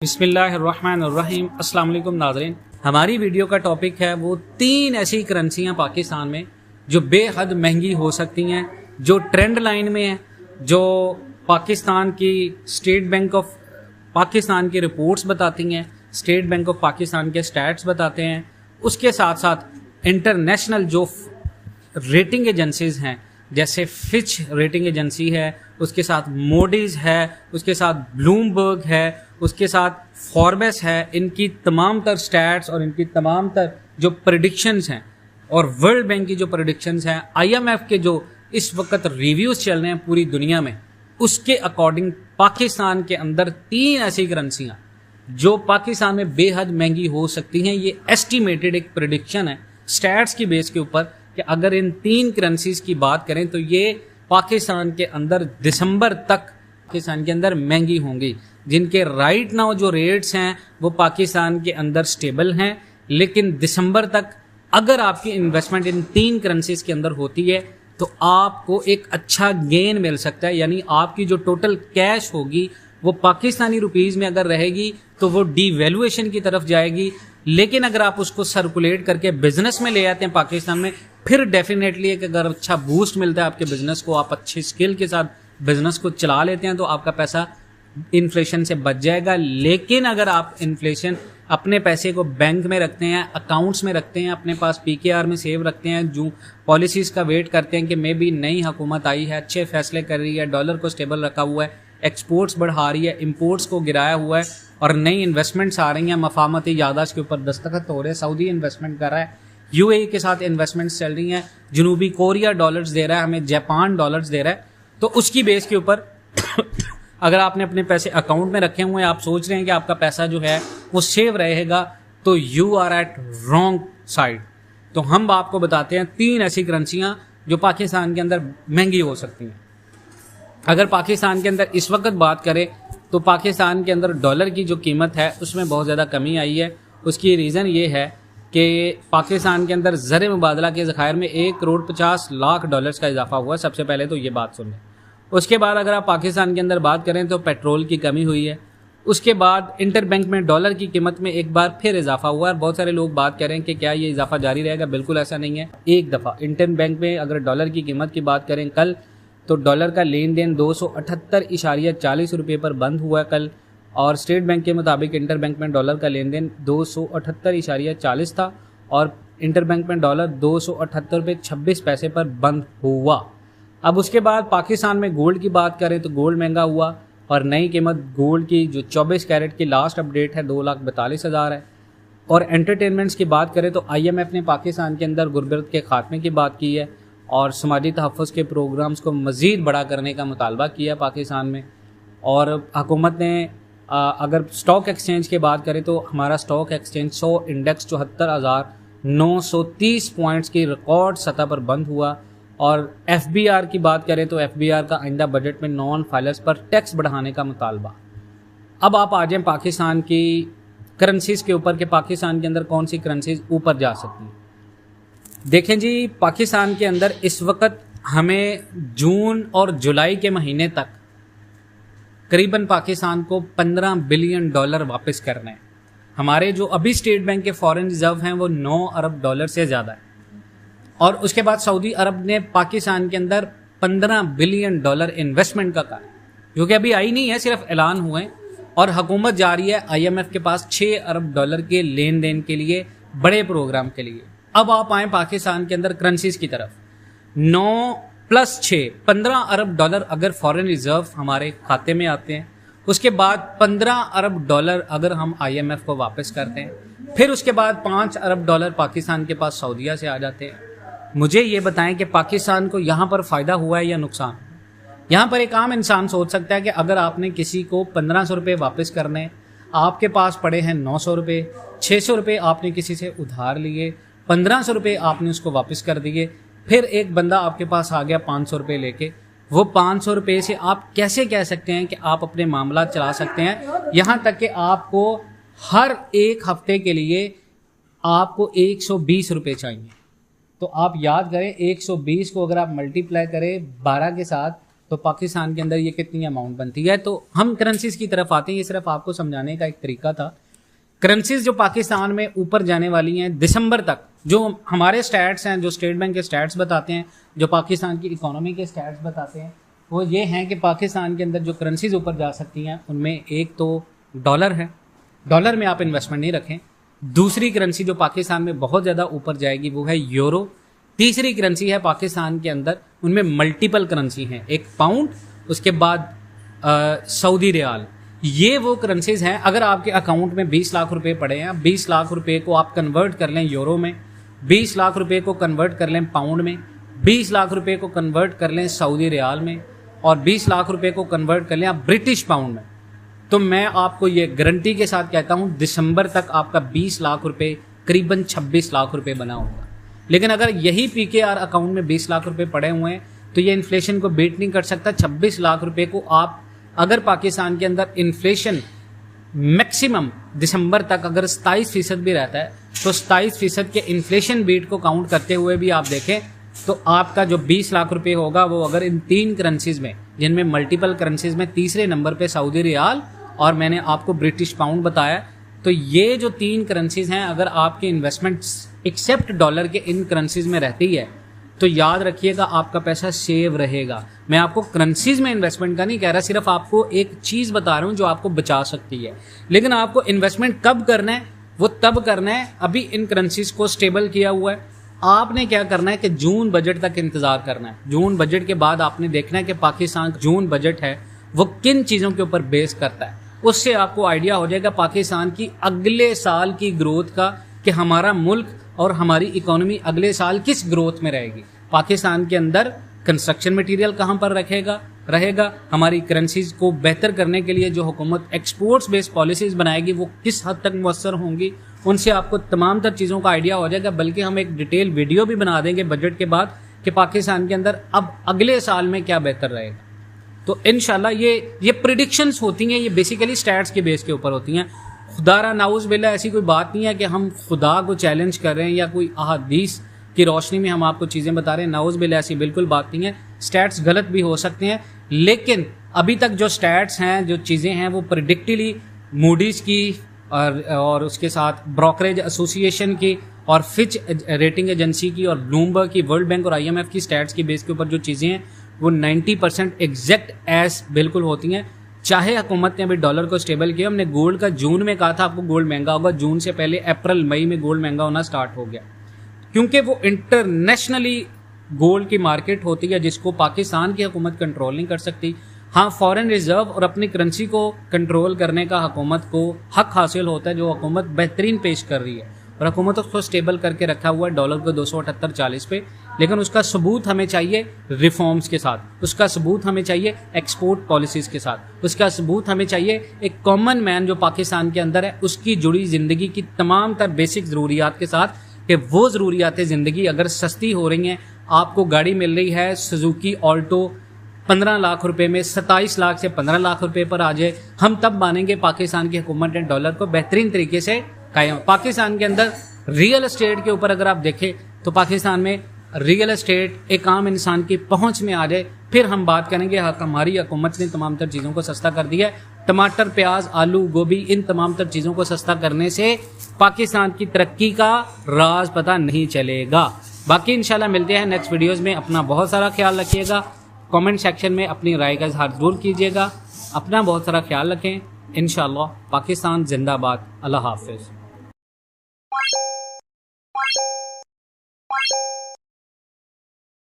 बिस्मिल्लाहिर्रहमानिर्रहीम। अस्सलाम वालेकुम नाज़रीन, हमारी वीडियो का टॉपिक है वो 3 ऐसी करेंसियाँ पाकिस्तान में जो बेहद महंगी हो सकती हैं, जो ट्रेंड लाइन में हैं, जो पाकिस्तान की स्टेट बैंक ऑफ पाकिस्तान की रिपोर्ट्स बताती हैं, स्टेट बैंक ऑफ पाकिस्तान के स्टैट्स बताते हैं। उसके साथ साथ इंटरनेशनल जो रेटिंग एजेंसीज हैं जैसे फिच रेटिंग एजेंसी है, उसके साथ मोडीज है, उसके साथ ब्लूमबर्ग है, उसके साथ फॉर्बेस है, इनकी तमाम तर स्टैट्स और इनकी तमाम तर जो प्रेडिक्शंस हैं और वर्ल्ड बैंक की जो प्रेडिक्शंस हैं, IMF के जो इस वक्त रिव्यूज चल रहे हैं पूरी दुनिया में, उसके अकॉर्डिंग पाकिस्तान के अंदर 3 ऐसी करेंसियाँ जो पाकिस्तान में बेहद महंगी हो सकती हैं। ये एस्टिमेटेड एक प्रेडिक्शन है स्टैट्स की बेस के ऊपर कि अगर इन 3 करेंसीज की बात करें तो ये पाकिस्तान के अंदर दिसंबर तक पाकिस्तान के अंदर महंगी होंगी, जिनके राइट नाउ जो रेट्स हैं वो पाकिस्तान के अंदर स्टेबल हैं, लेकिन दिसंबर तक अगर आपकी इन्वेस्टमेंट इन 3 करेंसीज के अंदर होती है तो आपको एक अच्छा गेन मिल सकता है। यानी आपकी जो टोटल कैश होगी वो पाकिस्तानी रुपीज़ में अगर रहेगी तो वो डीवैल्यूएशन की तरफ जाएगी, लेकिन अगर आप उसको सर्कुलेट करके बिजनेस में ले आते हैं पाकिस्तान में, फिर डेफिनेटली एक अगर अच्छा बूस्ट मिलता है आपके बिजनेस को, आप अच्छी स्किल के साथ बिजनेस को चला लेते हैं तो आपका पैसा इन्फ्लेशन से बच जाएगा। लेकिन अगर आप इन्फ्लेशन अपने पैसे को बैंक में रखते हैं, अकाउंट्स में रखते हैं, अपने पास PKR में सेव रखते हैं, जो पॉलिसीज़ का वेट करते हैं कि मे बी नई हुकूमत आई है, अच्छे फैसले कर रही है, डॉलर को स्टेबल रखा हुआ है, एक्सपोर्ट्स बढ़ा रही है, इंपोर्ट्स को गिराया हुआ है और नई इन्वेस्टमेंट्स आ रही हैं, मफामती यादाश्त के ऊपर दस्तखत हो रहे हैं, सऊदी इन्वेस्टमेंट कर रहा है, UAE के साथ इन्वेस्टमेंट्स चल रही हैं, जनूबी कोरिया डॉलर्स दे रहा है हमें, जापान डॉलर्स दे रहा है, तो उसकी बेस के ऊपर अगर आपने अपने पैसे अकाउंट में रखे हुए हैं, आप सोच रहे हैं कि आपका पैसा जो है वो सेव रहेगा, तो you are at wrong side. तो हम आपको बताते हैं 3 ऐसी करेंसियाँ जो पाकिस्तान के अंदर महंगी हो सकती हैं। अगर पाकिस्तान के अंदर इस वक्त बात करें तो पाकिस्तान के अंदर डॉलर की जो कीमत है उसमें बहुत ज़्यादा कमी आई है। उसकी रीज़न ये है कि पाकिस्तान के अंदर ज़र मुबादला के ज़खायर में 1,50,00,000 डॉलर्स का इजाफा हुआ। सबसे पहले तो ये बात सुन लें। उसके बाद अगर आप पाकिस्तान के अंदर बात करें तो पेट्रोल की कमी हुई है। उसके बाद इंटर बैंक में डॉलर की कीमत में एक बार फिर इजाफा हुआ है। बहुत सारे लोग बात कर रहे हैं कि क्या ये इजाफा जारी रहेगा, बिल्कुल ऐसा नहीं है। एक दफ़ा इंटर बैंक में अगर डॉलर की कीमत की बात करें कल, तो डॉलर का लेन देन 278.40 रुपये पर बंद हुआ कल, और स्टेट बैंक के मुताबिक इंटर बैंक में डॉलर का लेन देन 278.40 था और इंटर बैंक में डॉलर 278.26 पर बंद हुआ। अब उसके बाद पाकिस्तान में गोल्ड की बात करें तो गोल्ड महंगा हुआ और नई कीमत गोल्ड की जो 24 कैरेट की लास्ट अपडेट है 2,42,000 है। और एंटरटेनमेंट्स की बात करें तो IMF ने पाकिस्तान के अंदर गुर्बत के खात्मे की बात की है और समाजी तहफ़्फ़ुज़ के प्रोग्राम्स को मज़ीद बड़ा करने का मुतालबा किया पाकिस्तान में। और हुकूमत ने अगर स्टॉक एक्सचेंज की बात करें तो हमारा स्टॉक एक्सचेंज 100 इंडेक्स 74,930 पॉइंट्स की रिकॉर्ड सतह पर बंद हुआ। और FBR की बात करें तो FBR का आइंदा बजट में नॉन फाइलर्स पर टैक्स बढ़ाने का मुतालबा। अब आप आ जाएँ पाकिस्तान की करेंसीज़ के ऊपर कि पाकिस्तान के अंदर कौन सी करेंसीज़ ऊपर जा सकती हैं। देखें जी, पाकिस्तान के अंदर इस वक्त हमें जून और जुलाई के महीने तक करीबन पाकिस्तान को $15 बिलियन वापस करने हैं। हमारे जो अभी स्टेट बैंक के फॉरेन रिजर्व हैं वो $9 अरब से ज़्यादा है। और उसके बाद सऊदी अरब ने पाकिस्तान के अंदर $15 बिलियन इन्वेस्टमेंट का कहा, जो कि अभी आई नहीं है, सिर्फ ऐलान हुए। और हुकूमत जा रही है IMF के पास $6 अरब के लेन देन के लिए, बड़े प्रोग्राम के लिए। अब आप आए पाकिस्तान के अंदर करेंसीज की तरफ। 9 + 6 $15 अरब अगर फॉरेन रिजर्व हमारे खाते में आते हैं, उसके बाद $15 अरब अगर हम IMF को वापस करते हैं, फिर उसके बाद $5 अरब पाकिस्तान के पास सऊदीया से आ जाते हैं। मुझे ये बताएं कि पाकिस्तान को यहाँ पर फ़ायदा हुआ है या नुकसान। यहाँ पर एक आम इंसान सोच सकता है कि अगर आपने किसी को 1500 रुपये वापस करने, आपके पास पड़े हैं 900 रुपये, 600 रुपये आपने किसी से उधार लिए, 1500 रुपये आपने उसको वापस कर दिए, फिर एक बंदा आपके पास आ गया 500 रुपये लेके, वो 500 रुपये से आप कैसे कह सकते हैं कि आप अपने मामला चला सकते हैं। यहाँ तक कि आपको हर एक हफ्ते के लिए आपको 120 रुपये चाहिए। तो आप याद करें 120 को अगर आप मल्टीप्लाई करें 12 के साथ तो पाकिस्तान के अंदर ये कितनी अमाउंट बनती है। तो हम करेंसीज की तरफ आते हैं, ये सिर्फ आपको समझाने का एक तरीका था। करेंसीज जो पाकिस्तान में ऊपर जाने वाली हैं दिसंबर तक, जो हमारे स्टैट्स हैं, जो स्टेट बैंक के स्टैट्स बताते हैं, जो पाकिस्तान की इकोनॉमी के स्टैट्स बताते हैं, वो ये हैं कि पाकिस्तान के अंदर जो करेंसीज ऊपर जा सकती हैं उनमें एक तो डॉलर है, डॉलर में आप इन्वेस्टमेंट नहीं रखें। दूसरी करेंसी जो पाकिस्तान में बहुत ज़्यादा ऊपर जाएगी वो है यूरो। तीसरी करेंसी है पाकिस्तान के अंदर, उनमें मल्टीपल करेंसी हैं, एक पाउंड, उसके बाद सऊदी रियाल। ये वो करेंसीज हैं, अगर आपके अकाउंट में 20 लाख रुपए पड़े हैं, 20 लाख रुपए को आप कन्वर्ट कर लें यूरो में, 20 लाख रुपए को कन्वर्ट कर लें पाउंड में, 20 लाख रुपए को कन्वर्ट कर लें सऊदी रियाल में, और 20 लाख रुपए को कन्वर्ट कर लें आप ब्रिटिश पाउंड में, तो मैं आपको ये गारंटी के साथ कहता हूँ दिसंबर तक आपका 20 लाख रुपए करीबन 26 लाख रुपए बना होगा। लेकिन अगर यही पीकेआर अकाउंट में 20 लाख रुपए पड़े हुए हैं तो ये इन्फ्लेशन को बीट नहीं कर सकता। 26 लाख रुपए को आप, अगर पाकिस्तान के अंदर इन्फ्लेशन मैक्सिमम दिसंबर तक अगर 27% भी रहता है तो 27% के इन्फ्लेशन बीट को काउंट करते हुए भी आप देखें तो आपका जो 20 लाख रुपए होगा वो अगर इन 3 करेंसीज में, जिनमें मल्टीपल करेंसीज में तीसरे नंबर पे सऊदी रियाल और मैंने आपको ब्रिटिश पाउंड बताया, तो ये जो 3 करेंसीज हैं अगर आपके इन्वेस्टमेंट्स एक्सेप्ट डॉलर के इन करेंसीज में रहती है तो याद रखिएगा आपका पैसा सेव रहेगा। मैं आपको करेंसीज में इन्वेस्टमेंट का नहीं कह रहा, सिर्फ आपको एक चीज़ बता रहा हूँ जो आपको बचा सकती है। लेकिन आपको इन्वेस्टमेंट कब करना है, वो तब करना है अभी इन करेंसीज को स्टेबल किया हुआ है। आपने क्या करना है कि जून बजट तक इंतजार करना है। जून बजट के बाद आपने देखना है कि पाकिस्तान जून बजट है वो किन चीज़ों के ऊपर बेस करता है। उससे आपको आइडिया हो जाएगा पाकिस्तान की अगले साल की ग्रोथ का, कि हमारा मुल्क और हमारी इकोनॉमी अगले साल किस ग्रोथ में रहेगी। पाकिस्तान के अंदर कंस्ट्रक्शन मटेरियल कहाँ पर रहेगा, हमारी करेंसीज को बेहतर करने के लिए जो हुकूमत एक्सपोर्ट्स बेस्ड पॉलिसीज बनाएगी वो किस हद तक मुअस्सर होंगी, उनसे आपको तमाम तर चीज़ों का आइडिया हो जाएगा। बल्कि हम एक डिटेल वीडियो भी बना देंगे बजट के बाद कि पाकिस्तान के अंदर अब अगले साल में क्या बेहतर रहेगा। तो इंशाल्लाह ये प्रिडिक्शंस होती हैं, ये बेसिकली स्टैट्स के बेस के ऊपर होती हैं। खुदारा नाउज बिल्ला ऐसी कोई बात नहीं है कि हम खुदा को चैलेंज कर रहे हैं या कोई अहादीस की रोशनी में हम आपको चीज़ें बता रहे हैं। नाउज बिल्ला ऐसी बिल्कुल बात नहीं है। स्टैट्स गलत भी हो सकते हैं, लेकिन अभी तक जो स्टैट्स हैं, जो चीज़ें हैं, वो प्रिडिक्टिवली मूडीज़ की और उसके साथ ब्रोकरेज एसोसिएशन की और फिच रेटिंग एजेंसी की और ब्लूमबर्ग की, वर्ल्ड बैंक और IMF की स्टैट्स की बेस के ऊपर जो चीज़ें हैं वो 90% एग्जैक्ट एज बिल्कुल होती हैं। चाहे हुकूमत ने अभी डॉलर को स्टेबल किया, हमने गोल्ड का जून में कहा था आपको गोल्ड महंगा होगा, जून से पहले अप्रैल मई में गोल्ड महंगा होना स्टार्ट हो गया, क्योंकि वो इंटरनेशनली गोल्ड की मार्केट होती है जिसको पाकिस्तान की हुकूमत कंट्रोल नहीं कर सकती। हाँ, फॉरेन रिजर्व और अपनी करेंसी को कंट्रोल करने का हुकूमत को हक हासिल होता है, जो हुकूमत बेहतरीन पेश कर रही है और हुकूमत उसको स्टेबल करके रखा हुआ है डॉलर को 278.40 पे। लेकिन उसका सबूत हमें चाहिए रिफॉर्म्स के साथ, उसका सबूत हमें चाहिए एक्सपोर्ट पॉलिसीज़ के साथ, उसका सबूत हमें चाहिए एक कॉमन मैन जो पाकिस्तान के अंदर है उसकी जुड़ी ज़िंदगी की तमाम तर बेसिक ज़रूरियात के साथ, कि वो ज़रूरियात ज़िंदगी अगर सस्ती हो रही हैं, आपको गाड़ी मिल रही है सुजुकी ऑल्टो 15 लाख रुपए में 27 लाख से 15 लाख रुपए पर आ जाए, हम तब मानेंगे पाकिस्तान की हुकूमत ने डॉलर को बेहतरीन तरीके से कायम। पाकिस्तान के अंदर रियल एस्टेट के ऊपर अगर आप देखें तो पाकिस्तान में रियल एस्टेट एक आम इंसान की पहुंच में आ जाए, फिर हम बात करेंगे हमारी हुकूमत ने तमाम तर चीज़ों को सस्ता कर दिया है। टमाटर, प्याज, आलू, गोभी, इन तमाम तर चीज़ों को सस्ता करने से पाकिस्तान की तरक्की का राज पता नहीं चलेगा। बाकी इंशाल्लाह मिलते हैं नेक्स्ट वीडियोज़ में। अपना बहुत सारा ख्याल रखिएगा, कमेंट सेक्शन में अपनी राय का इजहार ज़रूर कीजिएगा। अपना बहुत सारा ख्याल रखें। इंशाल्लाह पाकिस्तान जिंदाबाद। अल्लाह हाफिज़।